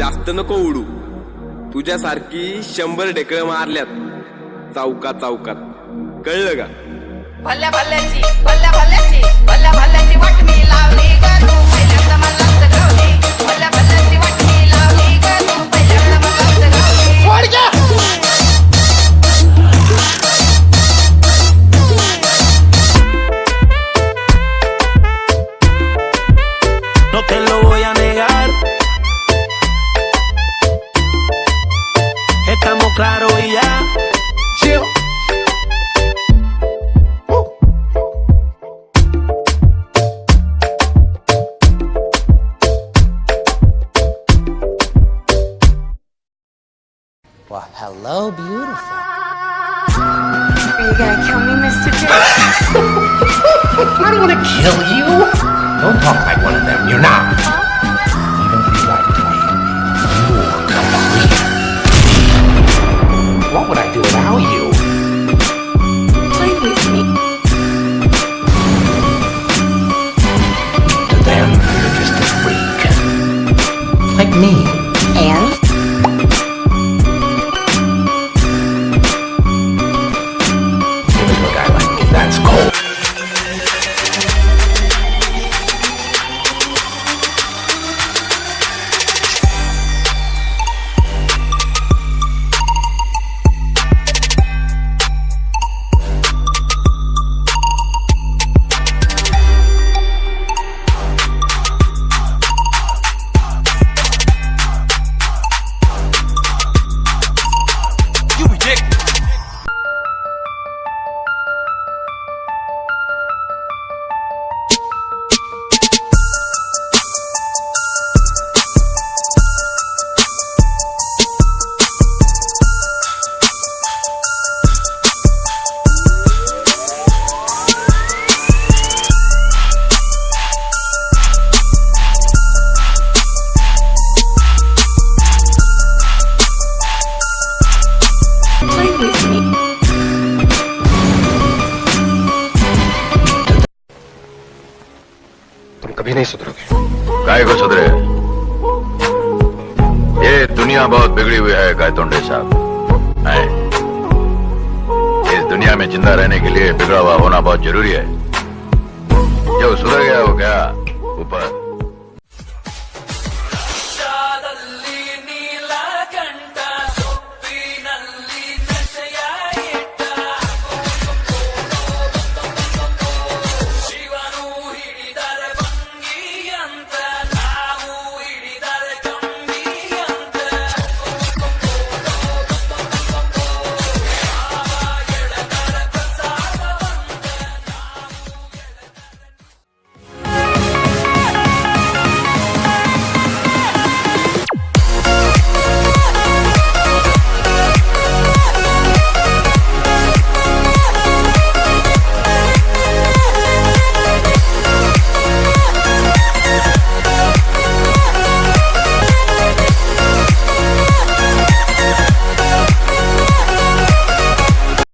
जास्त नको उडू. तुझ्यासारखी 100 ढेकळं मारल्यात चौकात चौकात, कळलं का? भल्या भल्याची भल्या भल्याची भल्या भल्याची वाटणी लावली ग तू पहिल्यांदा मला जगवली. भल्या भल्याची वाटणी लावली ग तू पहिल्यांदा मला जगवली. No te lo voy a negar. Estamos claros y ya. Chill. Well, hello, beautiful. Are you gonna kill me, Mr. J? I don't want to kill you. Don't talk like one of them. You're not. Even if you like me, you're complete. What would I do without you? Play with me. To them, you're just a freak. Like me. And? Give it to a guy like me. That's cold. Play with me. तुम कभी नहीं सुधरोगे. काय को सुधरे? ये दुनिया बहुत बिगड़ी हुई है गायतोंडे साहब. नहीं, इस दुनिया में जिंदा रहने के लिए बिगड़ा हुआ होना बहुत जरूरी है. जो सुधर गया वो क्या ऊपर